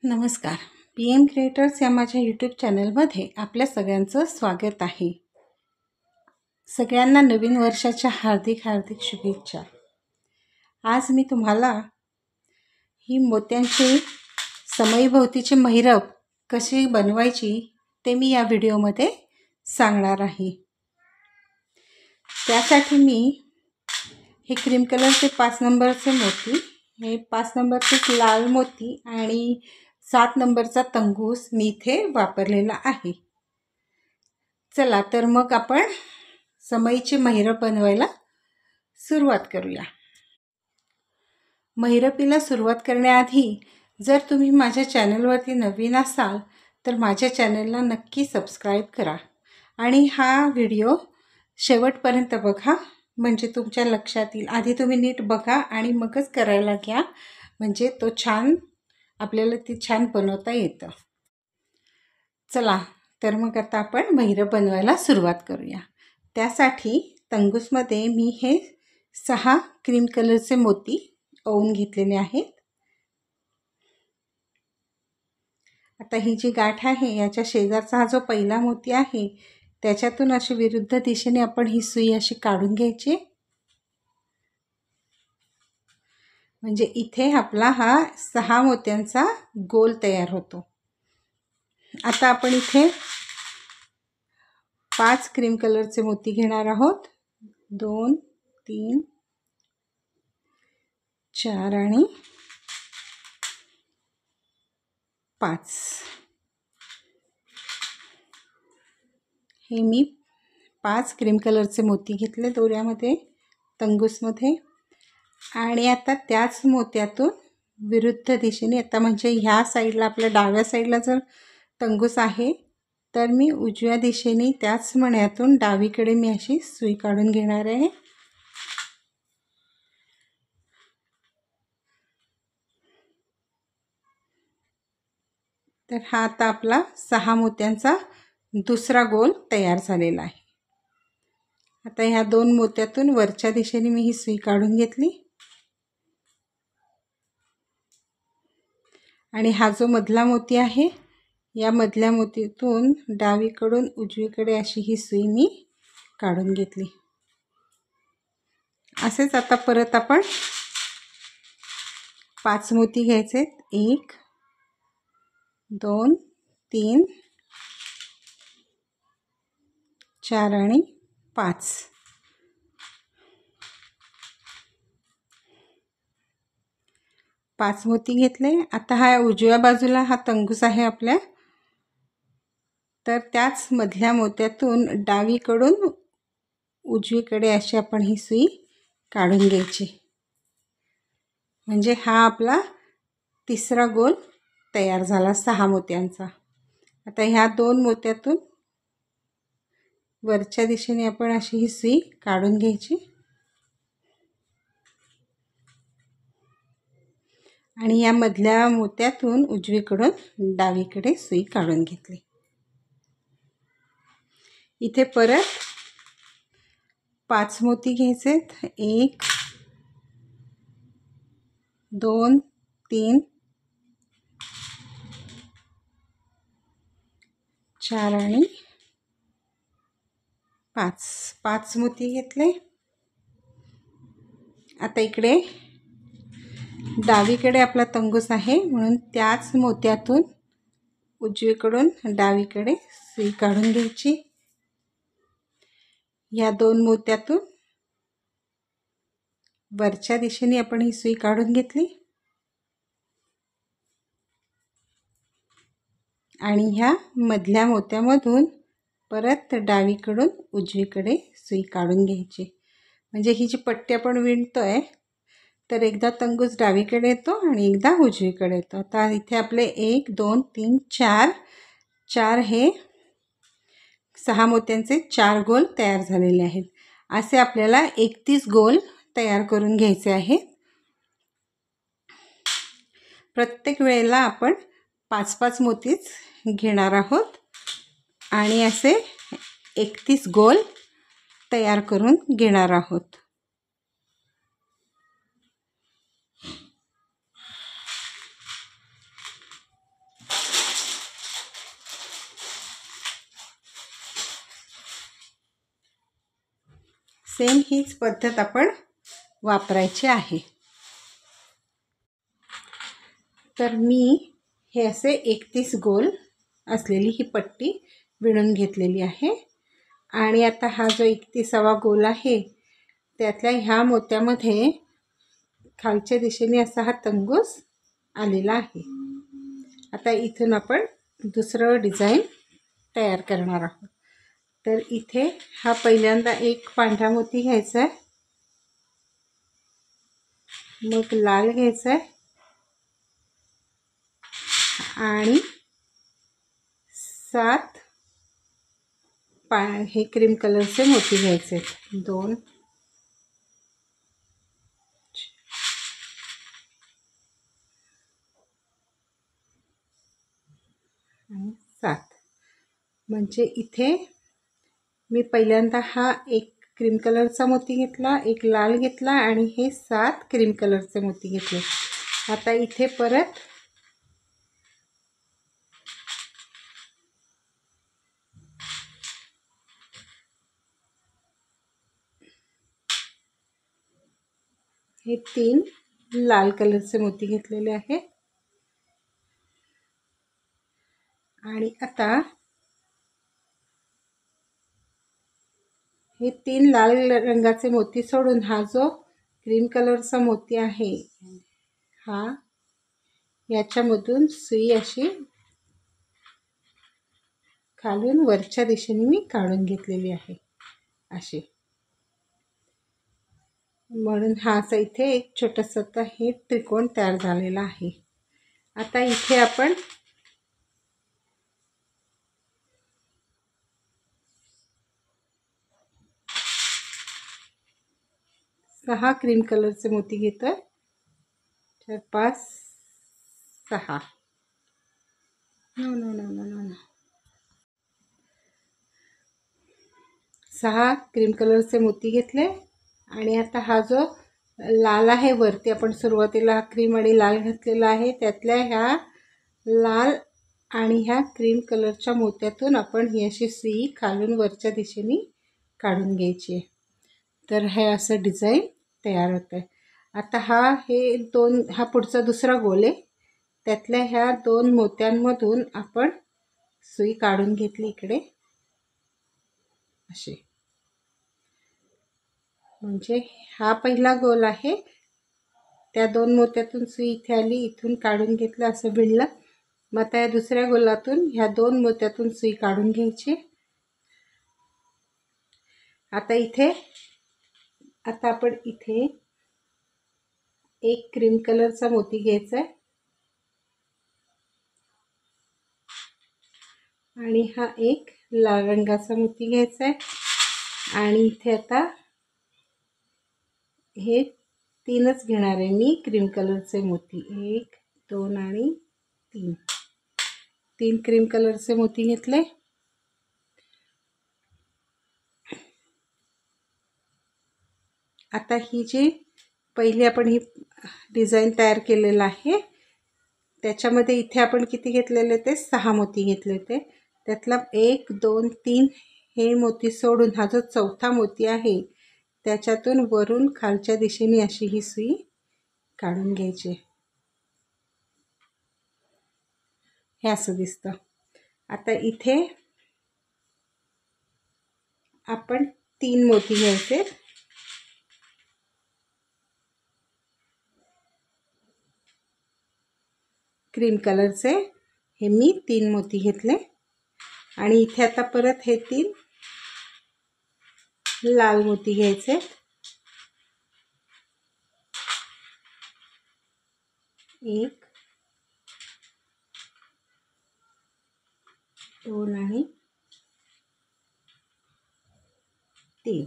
नमस्कार. PM creators या माझ्या यूट्यूब चॅनलमध्ये आपल्या सगळ्यांचं स्वागत आहे. सगळ्यांना नवीन वर्षाच्या हार्दिक शुभेच्छा. आज मी तुम्हाला ही मोत्यांची समईभोवतीची महिरप कशी बनवायची ते मी या व्हिडिओमध्ये सांगणार आहे. त्यासाठी मी हे क्रीम कलरचे 5 नंबरचे मोती, हे 5 नंबरचे लाल मोती आणि 7 नंबरचा तंगूस मी इथे वापरलेला आहे. चला तर मग आपण समईची महिरप बनवायला सुरुवात करूया. महिरपीला सुरुवात करण्याआधी जर तुम्ही माझ्या चॅनलवरती नवीन असाल तर माझ्या चॅनलला नक्की सबस्क्राईब करा आणि हा व्हिडिओ शेवटपर्यंत बघा, म्हणजे तुमच्या लक्षात येईल. आधी तुम्ही नीट बघा आणि मगच करायला घ्या, म्हणजे तो आपल्याला ती छान बनवता येतं. चला तर मग आता आपण महिरप बनवायला सुरुवात करूया. त्यासाठी तंगूसमध्ये मी हे 6 क्रीम कलरचे मोती ओवून घेतलेले आहेत. आता ही जी गाठ आहे याच्या शेजारचा हा जो पहिला मोती आहे त्याच्यातून अशी विरुद्ध दिशेने आपण ही सुई अशी काढून घ्यायची, म्हणजे इथे आपला हा 6 मोत्यांचा गोल तयार होतो. आता आपण इथे 5 क्रीम कलरचे मोती घेणार आहोत. 2, 3, 4 आणि 5. हे मी 5 क्रीम कलरचे मोती घेतले दोऱ्यामध्ये, तंगूसमध्ये. आणि आता त्याच मोत्यातून विरुद्ध दिशेने, आता म्हणजे ह्या साईडला आपल्या डाव्या साईडला जर तंगूस आहे तर मी उजव्या दिशेने त्याच मण्यातून डावीकडे मी अशी सुई काढून घेणार आहे. तर हा आता आपला 6 मोत्यांचा दुसरा गोल तयार झालेला आहे. आता ह्या 2 मोत्यातून वरच्या दिशेने मी ही सुई काढून घेतली आणि हा जो मधला मोती आहे या मधल्या मोतीतून डावीकडून उजवीकडे अशी ही सुई मी काढून घेतली. असेच आता परत आपण 5 मोती घ्यायचे. 1, 2, 3, 4 आणि 5. पाच मोती घेतले. आता हा उजव्या बाजूला हा तंगूस आहे आपल्या, तर त्याच मधल्या मोत्यातून डावीकडून उजवीकडे अशी आपण ही सुई काढून घ्यायची, म्हणजे हा आपला तिसरा गोल तयार झाला 6 मोत्यांचा. आता ह्या 2 मोत्यातून वरच्या दिशेने आपण अशी ही सुई काढून घ्यायची आणि या मधल्या मोत्यातून उजवीकडून डावीकडे सुई काढून घेतली. इथे परत 5 मोती घ्यायचेत. 1, 2, 3, 4 आणि 5 मोती घेतले. आता इकडे डावीकडे आपला तंगूस आहे, म्हणून त्याच मोत्यातून उजवीकडून डावीकडे सुई काढून घ्यायची. या 2 मोत्यातून वरच्या दिशेने आपण ही सुई काढून घेतली आणि ह्या मधल्या मोत्यामधून परत डावीकडून उजवीकडे सुई काढून घ्यायची, म्हणजे ही जी पट्टी आपण विणतोय तर एकदा तंगूस डावीकडे येतो आणि एकदा उजवीकडे येतो. आता इथे आपले 1, 2, 3, 4 हे 6 मोत्यांचे 4 गोल तयार झालेले आहेत. असे आपल्याला 31 गोल तयार करून घ्यायचे आहेत. प्रत्येक वेळेला आपण 5-5 मोतीच घेणार आहोत आणि असे 31 गोल तयार करून घेणार आहोत. सेम हीच पद्धत आपण वापरायची आहे। तर मी हे असे 31 गोल असलेली ही पट्टी विणून घेतलेली आहे आणि आता हा जो 31वा गोल आहे त्यातल्या ह्या मोत्यामध्ये खालच्या दिशेने असा हा तंगूस आलेला आहे। आता इथून आपण दुसरं डिझाइन तयार करणार आहोत। तर इथे हा पहिल्यांदा एक पांढरा मोती घ्यायचा आहे, मग लाल घ्यायचा आहे आणि 7 हे क्रीम कलरचे मोती घ्यायचे आहेत। 2 आणि 7 म्हणजे इथे मी पहिल्यांदा हा एक क्रीम कलरचा मोती घेतला, एक लाल घेतला आणि हे 7 क्रीम कलरचे मोती घेतले। आता इथे परत हे 3 लाल कलरचे मोती घेतलेले आहेत आणि आता हे 3 लाल रंगाचे मोती सोडून हा जो क्रीम कलरचा मोती आहे हा याच्यामधून सुई अशी खालून वरच्या दिशेने मी काढून घेतलेली आहे अशी, म्हणून हा असा इथे एक छोटंसं हे त्रिकोण तयार झालेला आहे। आता इथे आपण सहा क्रीम कलरचे मोती घेतोय, 4 5 6 6 क्रीम कलरचे मोती घेतले आणि आता हा जो लाल आहे वरती आपण सुरुवातीला क्रीम आणि लाल घातलेला आहे त्यातल्या ह्या लाल आणि ह्या क्रीम कलरच्या मोत्यातून आपण ही अशी सुई खालून वरच्या दिशेने काढून घ्यायची आहे। तर हे असं डिझाइन तयार होतं आहे। आता हा पुढचा दुसरा गोल आहे, त्यातल्या ह्या 2 मोत्यांमधून आपण सुई काढून घेतली इकडे अशी, म्हणजे हा पहिला गोल आहे त्या 2 मोत्यातून सुई इथे आली, इथून काढून घेतलं असं विणलं। मग आता या दुसऱ्या गोलातून ह्या 2 मोत्यातून सुई काढून घ्यायची। आता आपण इथे एक क्रीम कलरचा मोती घ्यायचा आहे आणि हा एक लाल रंगाचा मोती घ्यायचा आहे आणि इथे आता हे 3च घेणार आहे मी क्रीम कलरचे मोती, 1 2 आणि 3 क्रीम कलरचे मोती घेतले। आता ही जी पहिली आपण ही डिझाइन तयार केलेलं आहे त्याच्यामध्ये इथे आपण किती घेतलेले ते 6 मोती घेतले होते, त्यातला 1 2 3 हे मोती सोडून हा जो चौथा मोती आहे त्याच्यातून वरून खालच्या दिशेने अशी ही सुई काढून घ्यायची। हे असं दिसतं। आता इथे आपण 3 मोती घ्यायचे, क्रीम कलरचे हे मी 3 मोती घेतले आणि इथे आता परत हे 3 लाल मोती घ्यायचे, 1 2 आणि 3।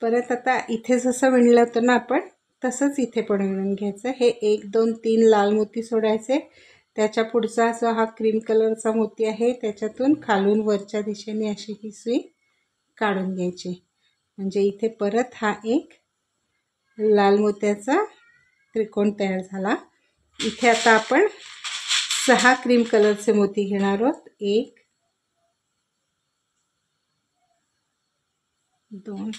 परत आता इथे जसं विणलं होतं ना आपण तसंच इथे पण विणून घ्यायचं। हे 1 2 3 लाल मोती सोडायचे, त्याच्या पुढचा जो हा क्रीम कलरचा मोती आहे त्याच्यातून खालून वरच्या दिशेने अशी ही सुई काढून घ्यायची, म्हणजे इथे परत हा एक लाल मोत्याचा त्रिकोण तयार झाला। इथे आता आपण 6 क्रीम कलरचे मोती घेणार आहोत, 1 2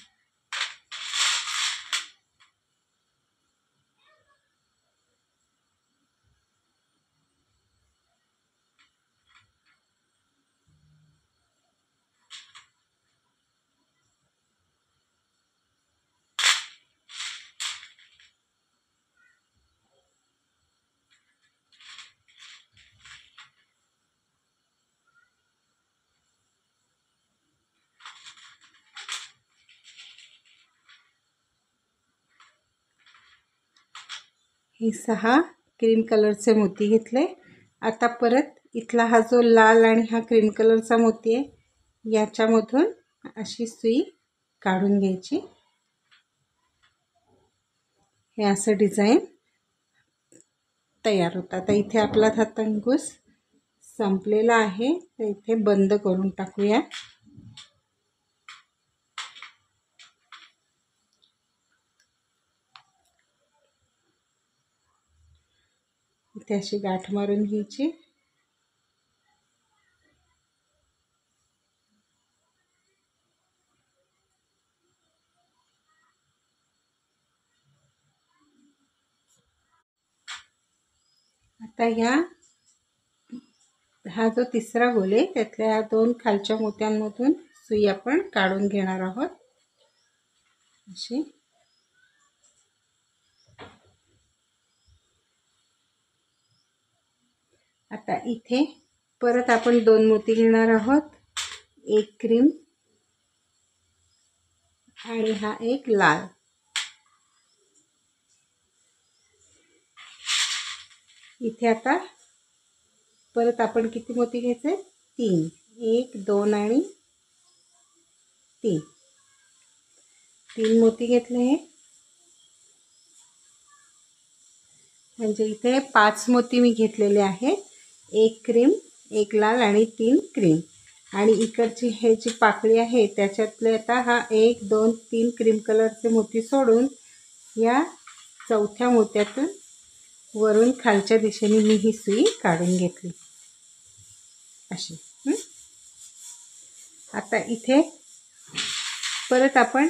हे 6 क्रीम कलरचे मोती घेतले। आता परत इथला हा जो लाल आणि हा क्रीम कलरचा मोती आहे याच्यामधून अशी सुई काढून घ्यायची। हे असं डिझाइन तयार होतं। आता इथे आपला हा तंगूस संपलेला आहे, तर इथे बंद करून टाकूया। इथे अशी गाठ मारून घ्यायची। आता हा जो तिसरा गोल आहे त्यातल्या 2 खालच्या मोत्यांमधून सुई आपण काढून घेणार आहोत अशी। आता इथे परत आपण 2 मोती घेणार आहोत, एक क्रीम आणि हा एक लाल। इथे आता परत आपण किती मोती घ्यायचे? 3, 1 2 आणि 3 मोती घेतले। म्हणजे इथे 5 मोती मी घेतलेले आहेत, एक क्रीम, एक लाल आणि 3 क्रीम। आणि इकडची हे जी पाकळी आहे त्याच्यातले आता हा 1 2 3 क्रीम कलरचे मोती सोडून या चौथ्या मोत्यातून वरून खालच्या दिशेने मी ही सुई काढून घेतली अशी। आता इथे परत आपण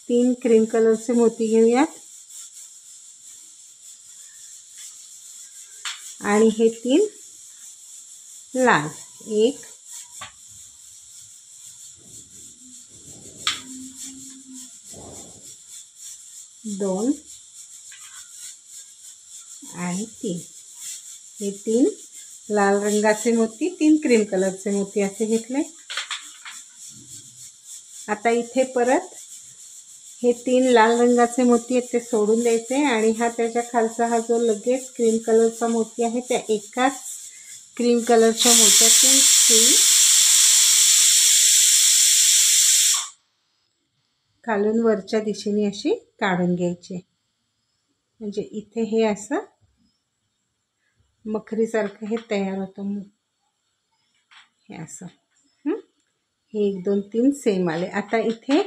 3 क्रीम कलरचे मोती घेऊयात आणि हे 3 लाल, 1 2 आणि 3 हे 3 लाल रंगाचे मोती, 3 क्रीम कलरचे मोती असे घेतले। आता इथे परत हे 3 लाल रंगाचे मोती आहेत ते सोडून द्यायचे आणि हा त्याच्या खालचा हा जो लगेच क्रीम कलरचा मोती आहे त्या एकाच क्रीम कलरच्या मोत्यातून सुई खालून वरच्या दिशेने अशी काढून घ्यायची। म्हणजे इथे हे असं मखरीसारखं हे तयार होतं। हे असं हे 1 2 3 सेम आले। आता इथे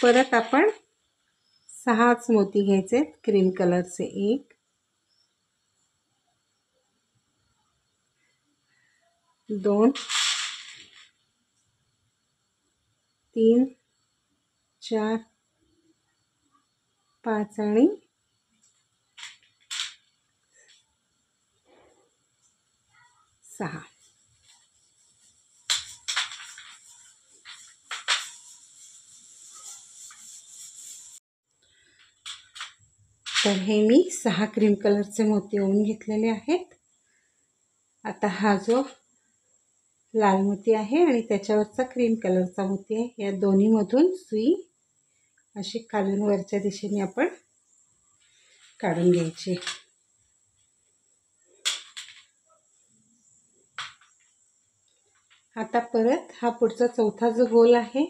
परत आपण 6च मोती घ्यायचे क्रीम कलरचे, 1 2 3 4 5 आणि 6। तर हे मी 6 क्रीम कलरचे मोती ओवून घेतलेले आहेत। आता हा जो लाल मोती आहे आणि त्याच्यावरचा क्रीम कलरचा मोती आहे या दोन्हीमधून सुई अशी खालून वरच्या दिशेने आपण काढून घ्यायची। आता परत हा पुढचा चौथा जो गोल आहे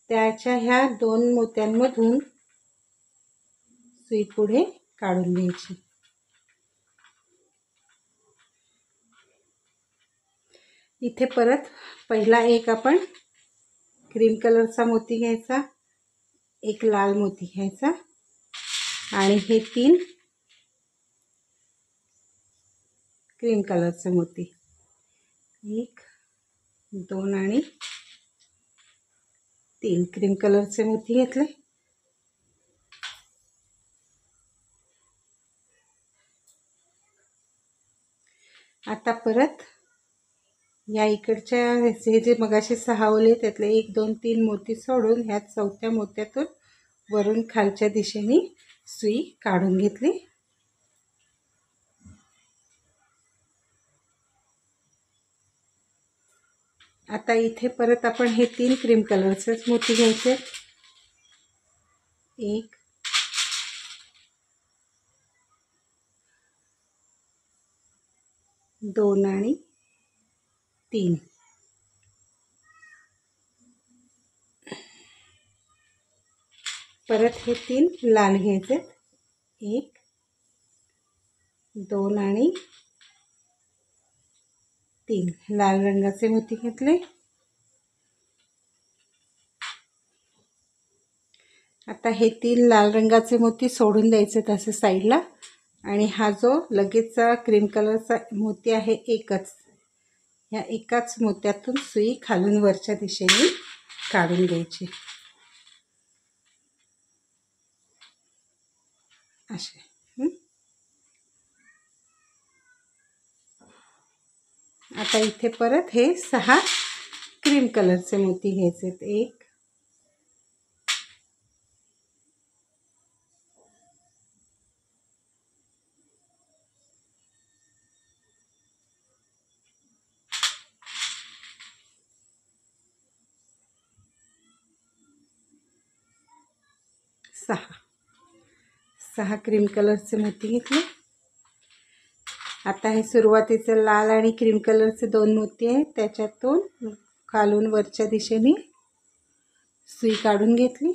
त्याच्या ह्या 2 मोत्यांमधून सुई पुढे काढून घ्यायची। इथे परत पहिला एक आपण क्रीम कलरचा मोती घ्यायचा, एक लाल मोती घ्यायचा आणि हे 3 क्रीम कलरचे मोती, 1 2 आणि 3 क्रीम कलरचे मोती घेतले. आता परत या इकडच्या हे जे मगाशी 6 ओले त्यातले 1 2 3 मोती सोडून ह्या चौथ्या मोत्यातून वरून खालच्या दिशेने सुई काढून घेतली. आता इथे परत आपण हे 3 क्रीम कलरचेच मोती घ्यायचे. 1 2 आणि 3. परत हे 3 लाल घ्यायचे. 1 2 आणि 3 लाल रंगाचे मोती घेतले. आता हे 3 लाल रंगाचे मोती सोडून द्यायचे तसे साईडला आणि हा जो लगेचचा क्रीम कलरचा मोती आहे एकच, या एकाच मोत्यातून सुई खालून वरच्या दिशेने काढून घ्यायची असे. आता इथे परत हे 6 क्रीम कलरचे मोती घ्यायचे. 1 6 क्रीम कलरचे मोती घेतले. आता हे सुरुवातीचे लाल आणि क्रीम कलरचे 2 मोती आहेत त्याच्यातून खालून वरच्या दिशेने सुई काढून घेतली.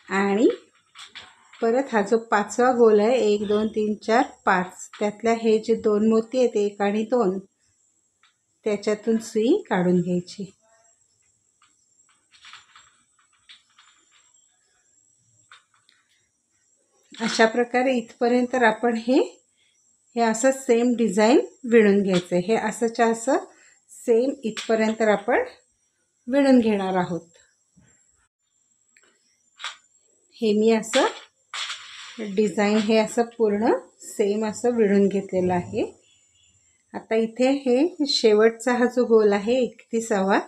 आणि परत हा जो 5वा गोल आहे 1 2 3 4 5 त्यातल्या हे जे 2 मोती आहेत 1 आणि 2 त्याच्यातून सुई काढून घ्यायची. अशा प्रकारे इथपर्यंत आपण हे असं सेम डिझाईन विणून घ्यायचं. हे असंच्या असं सेम इथपर्यंत आपण विणून घेणार आहोत. हे मी असं डिझाईन हे असं पूर्ण सेम असं विणून घेतलेलं आहे. आता इथे हे शेवटचा हा जो गोल आहे 31वा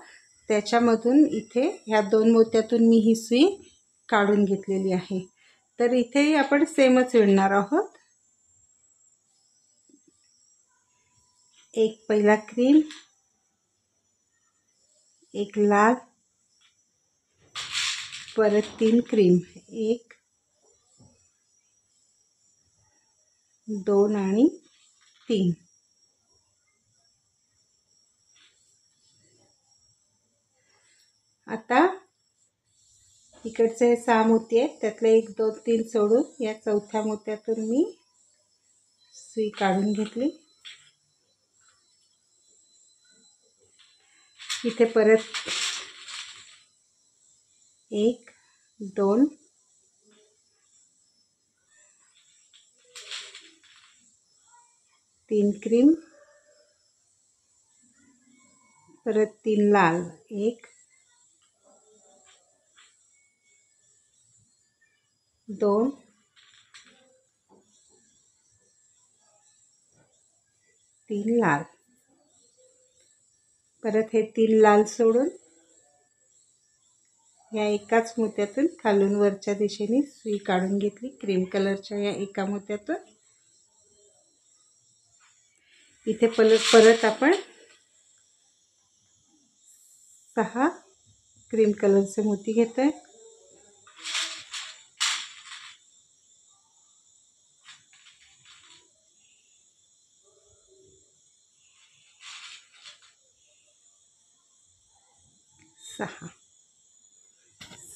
त्याच्यामधून इथे ह्या 2 मोत्यातून मी ही सुई काढून घेतलेली आहे. तर इथे आपण सेमच विणणार आहोत. एक पहिला क्रीम, एक लाल, परत 3 क्रीम, 1 2 आणि 3. आता इकडचे 6 मोती आहेत त्यातले 1 2 3 सोडून या चौथ्या मोत्यातून मी सुई काढून घेतली. इथे परत 1 2 3 क्रीम, परत 3 लाल, 1 2 3 लाल. परत हे 3 लाल सोडून या एकाच मोत्यातून खालून वरच्या दिशेने सुई काढून घेतली क्रीम कलरच्या या एका मोत्यातून. इथे परत आपण 6 क्रीम कलरचे मोती घेतोय.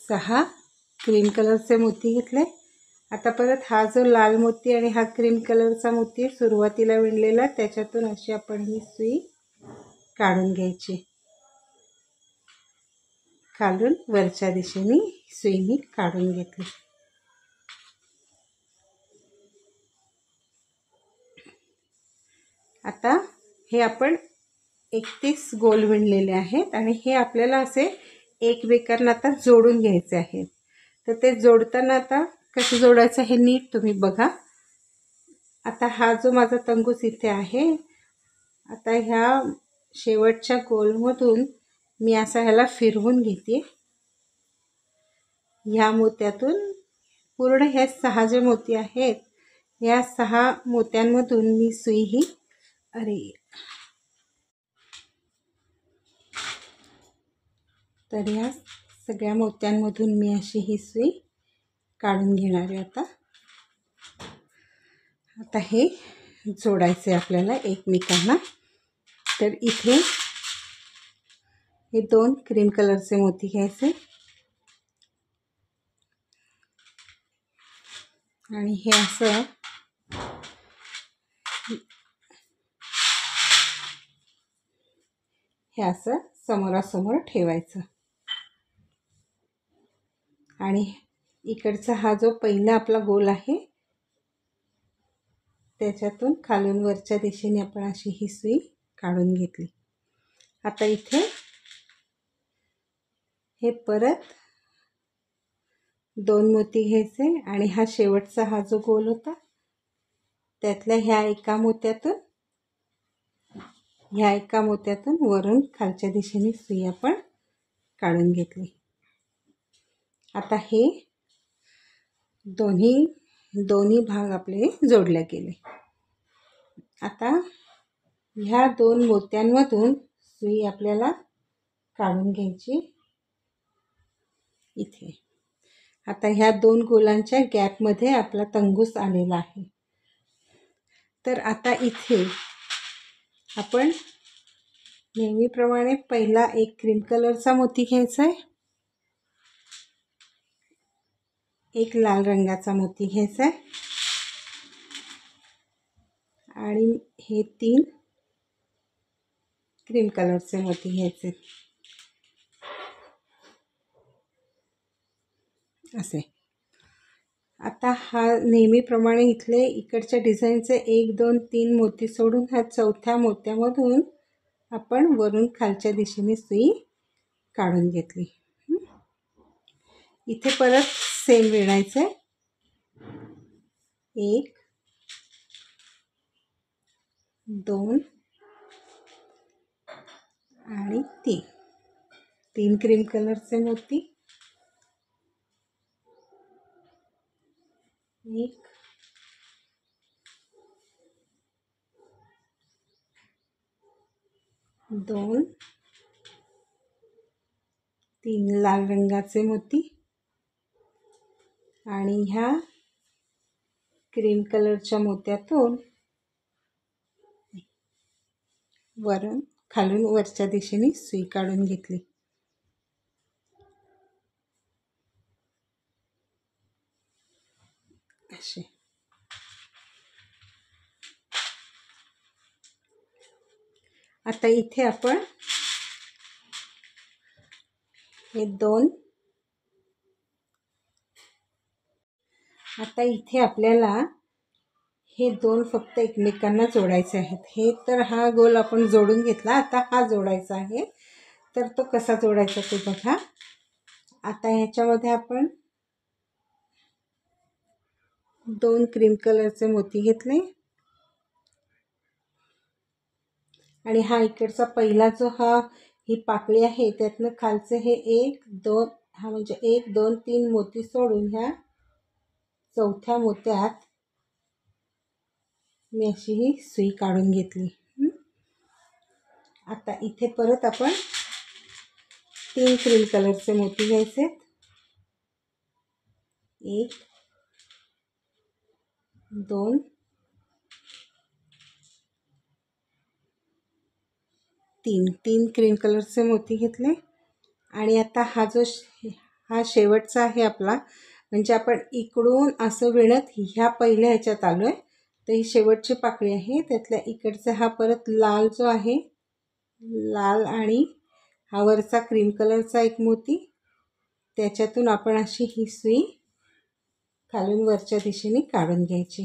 सहा क्रीम कलरचे मोती घेतले. आता परत हा जो लाल मोती आणि हा क्रीम कलरचा मोती सुरुवातीला विणलेला त्याच्यातून अशी आपण ही सुई काढून घ्यायची. खालून वरच्या दिशेने सुई मी काढून घेतली. आता हे आपण 31 गोल विणलेले आहेत आणि हे आपल्याला असे एकमेकांना आता जोडून घ्यायचे आहेत. तर ते जोडताना आता कसं जोडायचं हे नीट तुम्ही बघा. आता हा जो माझा तंगूस इथे आहे, आता ह्या शेवटच्या गोलमधून मी असा ह्याला फिरवून घेते. ह्या मोत्यातून पूर्ण हे 6 जे मोती आहेत, या 6 मोत्यांमधून मी सुई ही तर या सगळ्या मोत्यांमधून मी अशी ही सुई काढून घेणार आहे. आता हे जोडायचं आहे आपल्याला एकमेकांना. तर इथे हे 2 क्रीम कलरचे मोती घ्यायचे आणि हे असं समोरासमोर ठेवायचं आणि इकडचा हा जो पहिला आपला गोल आहे त्याच्यातून खालून वरच्या दिशेने आपण अशी ही सुई काढून घेतली. आता इथे हे परत 2 मोती घ्यायचे आणि हा शेवटचा हा जो गोल होता त्यातल्या ह्या एका मोत्यातून वरून खालच्या दिशेने सुई आपण काढून घेतली. आता हे दोन्ही भाग आपले जोडले गेले. आता ह्या 2 मोत्यांमधून सुई आपल्याला काढून घ्यायची इथे. आता ह्या 2 गोलांच्या गॅपमध्ये आपला तंगूस आलेला आहे. तर आता इथे आपण नेहमीप्रमाणे पहिला एक क्रीम कलरचा मोती घ्यायचा आहे, एक लाल रंगाचा मोती घ्यायचा आहे आणि हे 3 क्रीम कलरचे मोती घ्यायचे असे. आता हा नेहमीप्रमाणे इथले इकडच्या डिझाईनचे 1 2 3 मोती सोडून ह्या चौथ्या मोत्यामधून आपण वरून खालच्या दिशेने सुई काढून घेतली. इथे परत सेम विणायचं आहे. 1 2 आणि 3 क्रीम कलरचे मोती, 1 2 3 लाल रंगाचे मोती आणि ह्या क्रीम कलरच्या मोत्यातून खालून वरच्या दिशेने सुई काढून घेतली. असे आता इथे आपण हे 2 आता इथे आपल्याला हे 2 फक्त एकमेकांना जोडायचे आहेत. हे तर हा गोल आपण जोडून घेतला. आता हा जोडायचा आहे. तर तो कसा जोडायचा ते बघा. आता ह्याच्यामध्ये आपण 2 क्रीम कलरचे मोती घेतले आणि हा इकडचा पहिला जो ही पाकळी आहे त्यातनं खालचे हे 1 2 हा म्हणजे 1 2 3 मोती सोडून ह्या चौथ्या मोत्यात मी अशी ही सुई काढून घेतली. आता इथे परत आपण 3 क्रीम कलरचे मोती घ्यायचे. 1 2 3 क्रीम कलरचे मोती घेतले आणि आता हा शेवटचा आहे आपला. म्हणजे आपण इकडून असं विणत ह्या पहिल्या ह्याच्यात आलो आहे. तर ही शेवटची पाकळी आहे. त्यातल्या इकडचा हा परत लाल जो आहे, लाल आणि हा वरचा क्रीम कलरचा एक मोती, त्याच्यातून आपण अशी ही सुई खालून वरच्या दिशेने काढून घ्यायची.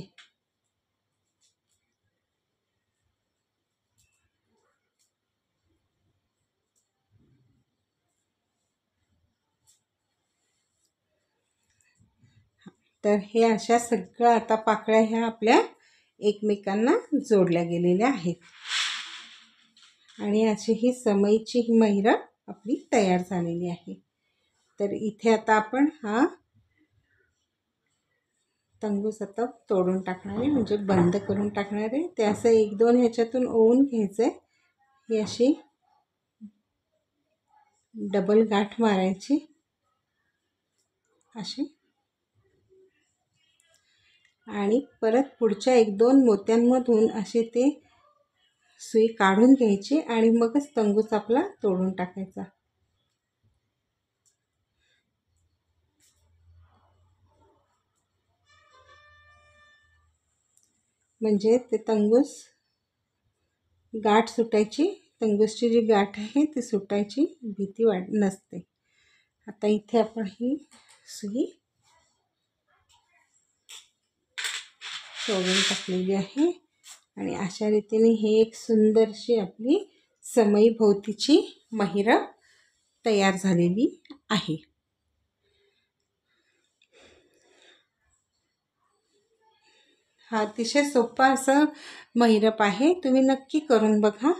तर हे अशा सगळ्या आता पाकळ्या ह्या आपल्या एकमेकांना जोडल्या गेलेल्या आहेत आणि अशी ही समईची ही महिरप आपली तयार झालेली आहे। तर इथे आता आपण हा तंगूस आता तोडून टाकणार आहे, म्हणजे बंद करून टाकणार आहे। ते असं एक दोन ह्याच्यातून ओवून घ्यायचं आहे, ही अशी डबल गाठ मारायची अशी आणि परत पुढच्या एक दोन मोत्यांमधून असे ते सुई काढून घ्यायची आणि मगच तंगूस आपला तोडून टाकायचा। म्हणजे ते तंगूस गाठ सुटायची, तंगूसची जी गाठ आहे ती सुटायची भीती नसते। आता इथे आपण ही सुई तोडून टाकलेली आहे आणि अशा रीतीने ही एक सुंदरशी आपली समई भोवतीची महिरप तयार झालेली आहे। हा अतिशय सोपा असा महिरप आहे, तुम्ही नक्की करून बघा।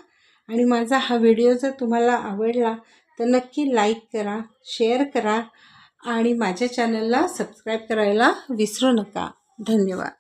आणि माझा हा व्हिडिओ जर तुम्हाला आवडला तर नक्की लाईक करा, शेअर करा आणि माझ्या चॅनलला सबस्क्राईब करायला विसरू नका। धन्यवाद।